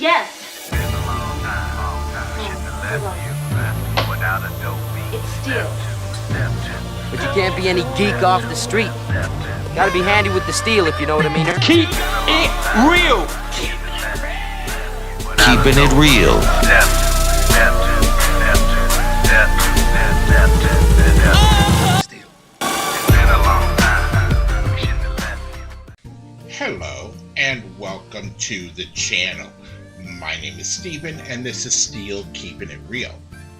Yes. Been a long time. Shouldn't have left you without a dope beat. It's Steel. But you can't be any geek off the street. Gotta be handy with the steel, if you know what I mean. Keep it real. Keeping it real. Hello and welcome to the channel. My name is Steven and this is Steel Keeping It Real.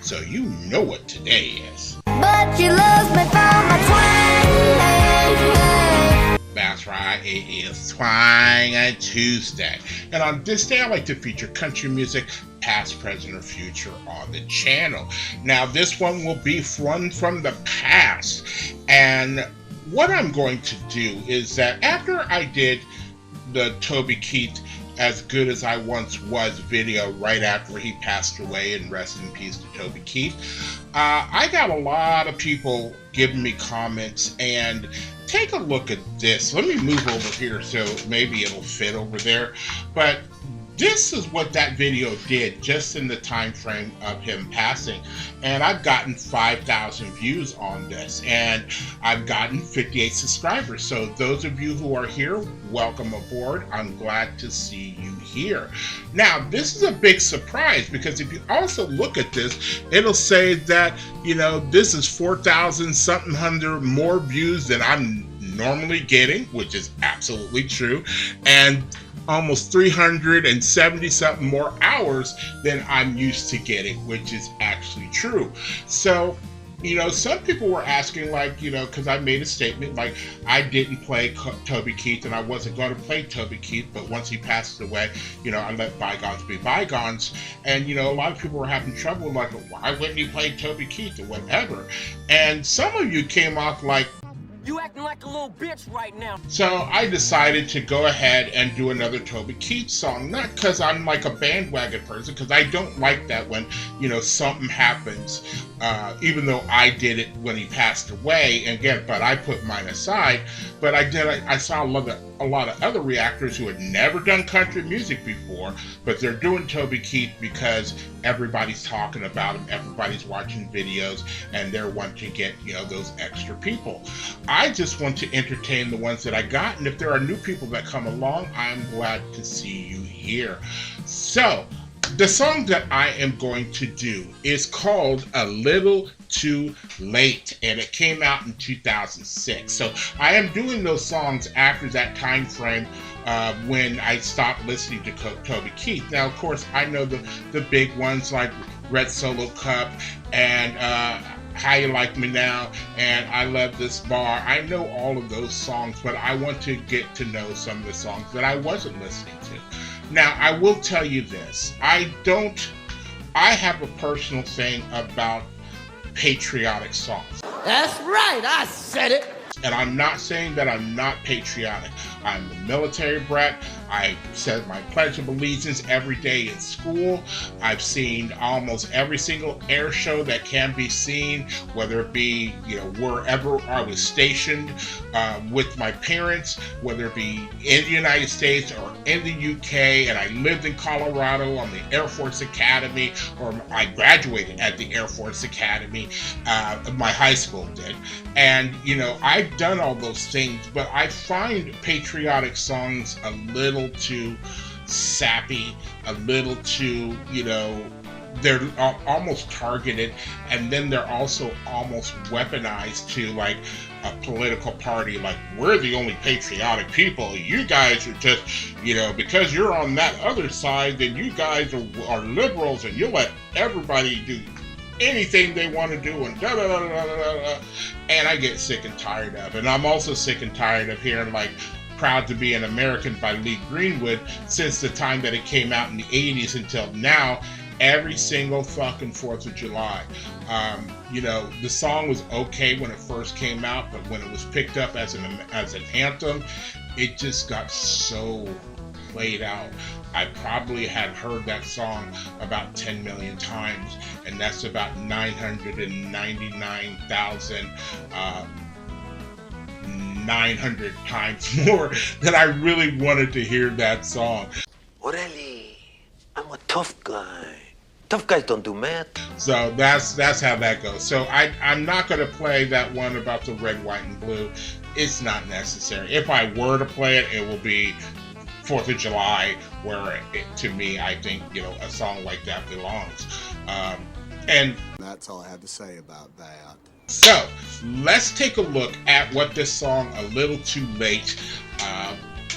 So you know what today is. But you lost me for my twang. That's right, it is Twang Tuesday. And on this day I like to feature country music, past, present, or future on the channel. Now this one will be one from the past. And what I'm going to do is that after I did the Toby Keith As Good As I Once Was video right after he passed away, and rest in peace to Toby Keith, I got a lot of people giving me comments, and take a look at this. Let me move over here so maybe it'll fit over there. But this is what that video did just in the time frame of him passing. And I've gotten 5,000 views on this, and I've gotten 58 subscribers. So those of you who are here, welcome aboard. I'm glad to see you here. Now, this is a big surprise because if you also look at this, it'll say that, you know, this is 4,000 something hundred more views than I'm normally getting, which is absolutely true, and almost 370 something more hours than I'm used to getting, which is actually true. So, you know, some people were asking, like, you know, because I made a statement like I didn't play Toby Keith and I wasn't going to play Toby Keith, but once he passed away, you know, I let bygones be bygones. And, you know, a lot of people were having trouble, like, why wouldn't you play Toby Keith or whatever? And some of you came off like, You acting like a little bitch right now. so I decided to go ahead and do another Toby Keith song, not because I'm like a bandwagon person, because I don't like that when, you know, something happens, even though I did it when he passed away, and again, but I put mine aside. But I saw a lot of other reactors who had never done country music before, but they're doing Toby Keith because everybody's talking about him, everybody's watching videos, and they're wanting to get, you know, those extra people. I just want to entertain the ones that I got, and if there are new people that come along, I'm glad to see you here. So, the song that I am going to do is called A Little Too Late, and it came out in 2006. So I am doing those songs after that time frame when I stopped listening to Toby Keith. Now, of course, I know the big ones like Red Solo Cup and How You Like Me Now, and I Love This Bar. I know all of those songs, but I want to get to know some of the songs that I wasn't listening to. Now, I will tell you this. I have a personal thing about patriotic songs. That's right, I said it. And I'm not saying that I'm not patriotic. I'm a military brat. I said my Pledge of Allegiance every day in school. I've seen almost every single air show that can be seen, whether it be, you know, wherever I was stationed with my parents, whether it be in the United States or in the UK, and I lived in Colorado on the Air Force Academy, or I graduated at the Air Force Academy, my high school did. And, you know, I've done all those things, but I find patriotic songs a little too sappy, a little too, you know, they're almost targeted, and then they're also almost weaponized to like a political party, like, we're the only patriotic people, you guys are just, you know, because you're on that other side, then you guys are liberals and you let everybody do anything they want to do, and da da da da da da. And I get sick and tired of it. And I'm also sick and tired of hearing like Proud to Be an American by Lee Greenwood since the time that it came out in the 80s until now, every single fucking 4th of July. You know, the song was okay when it first came out, but when it was picked up as an anthem, it just got so played out. I probably had heard that song about 10 million times, and that's about 999,900 times more than I really wanted to hear that song. Orale, I'm a tough guy. Tough guys don't do math. So that's how that goes. So I'm not going to play that one about the red, white, and blue. It's not necessary. If I were to play it, it will be 4th of July, where to me, I think, you know, a song like that belongs. And that's all I have to say about that. So let's take a look at what this song, A Little Too Late,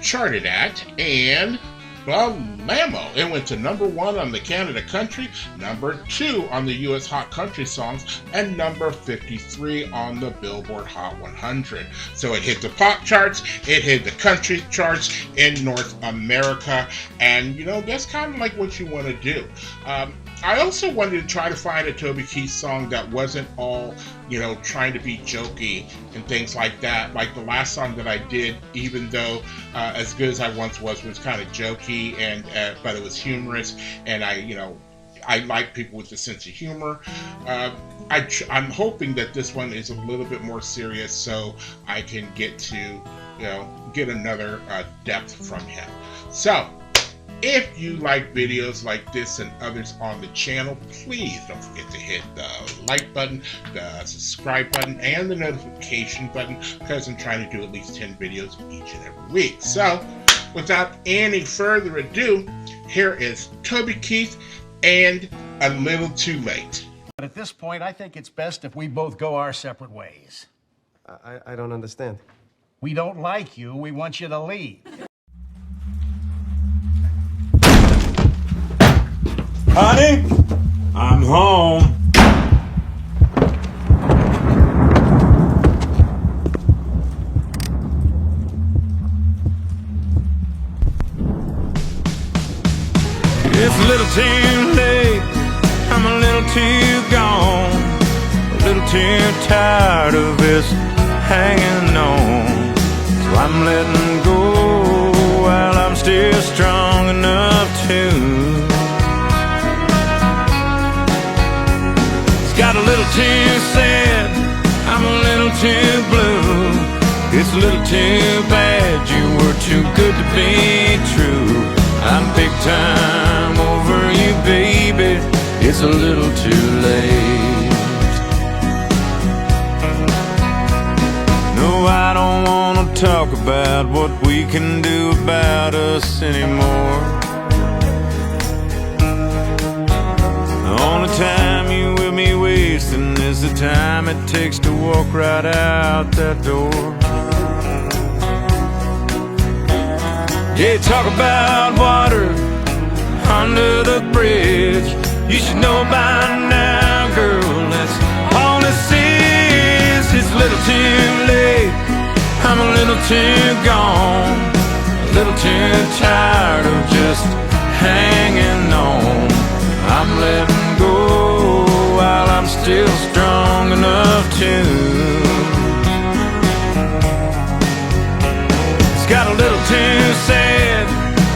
charted at. And blammo, it went to #1 on the Canada Country, #2 on the US Hot Country Songs, and number 53 on the Billboard Hot 100. So it hit the pop charts, it hit the country charts in North America, and you know, that's kind of like what you want to do. I also wanted to try to find a Toby Keith song that wasn't all, you know, trying to be jokey and things like that. Like the last song that I did, even though As Good As I Once was kind of jokey, and but it was humorous, and I like people with a sense of humor. I'm hoping that this one is a little bit more serious, so I can get to, get another depth from him. So, if you like videos like this and others on the channel, please don't forget to hit the like button, the subscribe button, and the notification button, because I'm trying to do at least 10 videos each and every week. So, without any further ado, here is Toby Keith and A Little Too Late. But at this point, I think it's best if we both go our separate ways. I don't understand. We don't like you. We want you to leave. Honey, I'm home. It's a little too late, I'm a little too gone, a little too tired of this hanging on. So I'm letting go while I'm still strong enough to. Got a little too sad, I'm a little too blue. It's a little too bad you were too good to be true. I'm big time over you, baby. It's a little too late. No, I don't wanna talk about what we can do about us anymore. The only time you with me wasting is the time it takes to walk right out that door. Yeah, talk about water under the bridge. You should know by now, girl, that's all this is. It's a little too late, I'm a little too gone, a little too tired of just hanging on. I'm letting go while I'm still strong enough to. It's got a little too sad,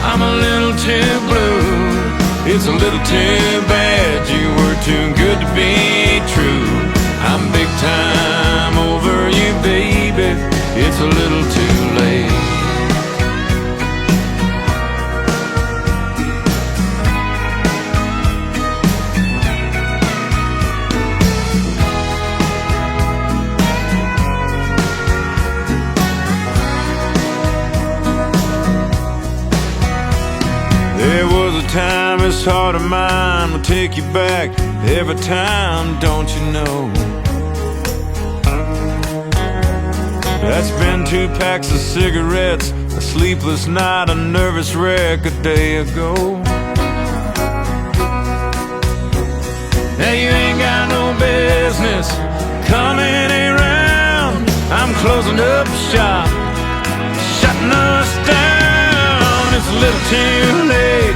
I'm a little too blue. It's a little too bad you were too good to be true. I'm big time over you, baby. It's a little too late. There was a time this heart of mine would take you back every time, don't you know? That's been 2 packs of cigarettes, a sleepless night, a nervous wreck a day ago. Now you ain't got no business coming around. I'm closing up shop, shutting us down. It's a little too late,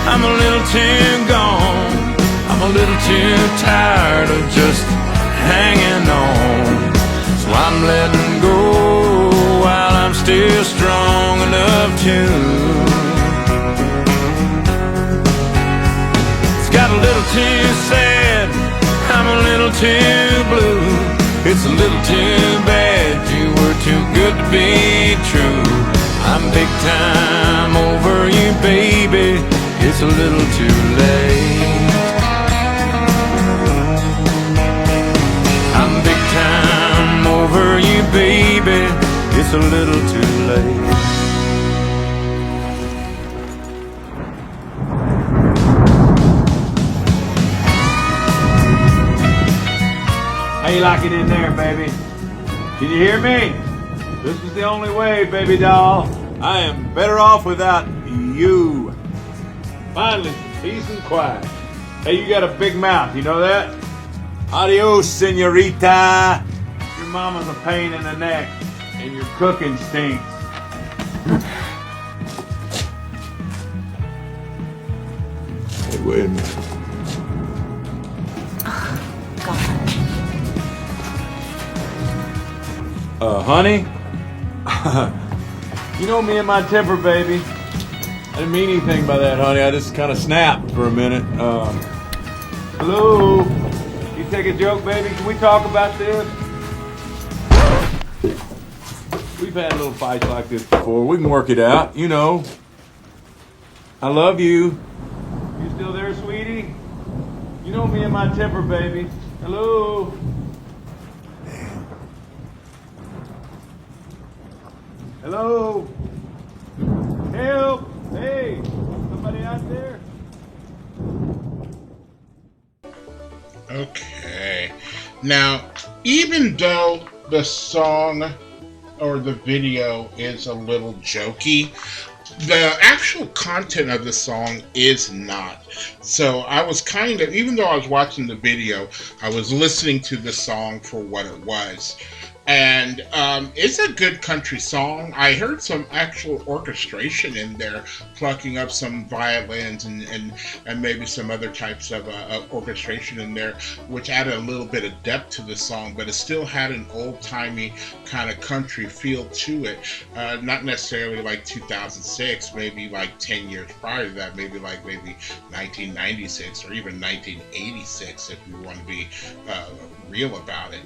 I'm a little too gone, I'm a little too tired of just hanging on. So I'm letting go while I'm still strong enough to. It's got a little too sad, I'm a little too blue. It's a little too bad you were too good to be true. I'm big time over you, baby. it's a little too late. I'm big time over you, baby, it's a little too late. How you like it in there, baby? Can you hear me? This is the only way, baby doll. I am better off without you. Finally, some peace and quiet. Hey, you got a big mouth, you know that? Adios, senorita. Your mama's a pain in the neck, and your cooking stinks. Hey, wait a minute. Honey? You know me and my temper, baby. I didn't mean anything by that, honey. I just kind of snapped for a minute. Hello? You take a joke, baby? Can we talk about this? We've had little fights like this before. We can work it out, you know. I love you. You still there, sweetie? You know me and my temper, baby. Hello? Hello? Help! Hey! Somebody out there? Okay. Now, even though the song or the video is a little jokey, the actual content of the song is not. So I was kind of, even though I was watching the video, I was listening to the song for what it was. And it's a good country song. I heard some actual orchestration in there, plucking up some violins and maybe some other types of orchestration in there, which added a little bit of depth to the song, but it still had an old-timey kind of country feel to it. Not necessarily like 2006, maybe like 10 years prior to that, maybe 1996 or even 1986 if you want to be real about it.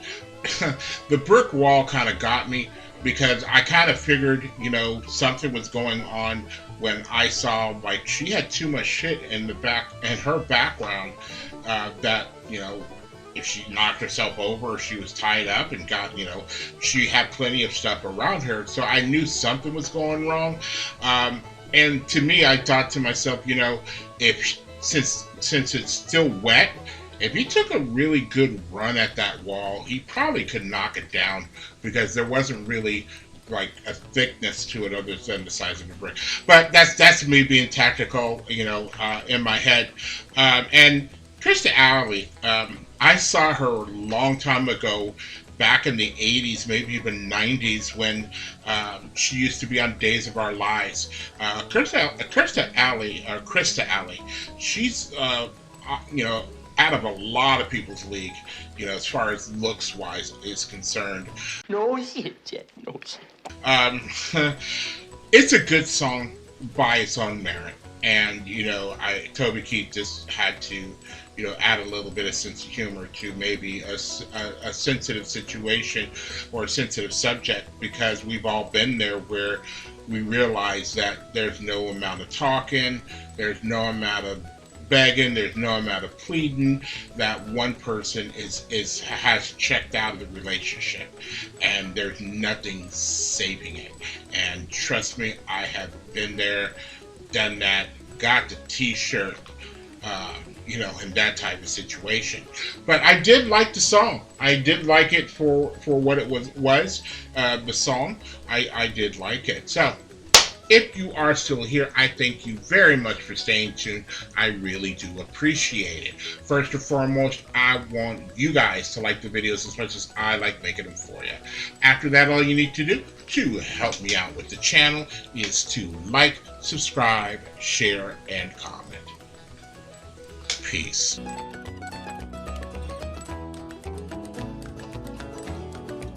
The brick wall kind of got me because I kind of figured, you know, something was going on when I saw like she had too much shit in her background that, you know, if she knocked herself over or she was tied up and got, you know, she had plenty of stuff around her. So I knew something was going wrong. And to me, I thought to myself, you know, since it's still wet, if he took a really good run at that wall, he probably could knock it down because there wasn't really like a thickness to it other than the size of a brick. But that's me being tactical, you know, in my head. And Krista Alley, I saw her a long time ago, back in the 80s, maybe even 90s, when she used to be on Days of Our Lives. Krista Alley, she's, you know, out of a lot of people's league, you know, as far as looks wise is concerned. No shit, Jet. No shit. It's a good song by its own merit, and you know, Toby Keith just had to, you know, add a little bit of sense of humor to maybe a sensitive situation or a sensitive subject, because we've all been there where we realize that there's no amount of talking, there's no amount of begging, there's no amount of pleading, that one person has checked out of the relationship and there's nothing saving it. And trust me, I have been there, done that, got the t-shirt, you know, in that type of situation. But I did like the song. I did like it for what it was the song. I did like it. So if you are still here, I thank you very much for staying tuned. I really do appreciate it. First and foremost, I want you guys to like the videos as much as I like making them for you. After that, all you need to do to help me out with the channel is to like, subscribe, share, and comment. Peace.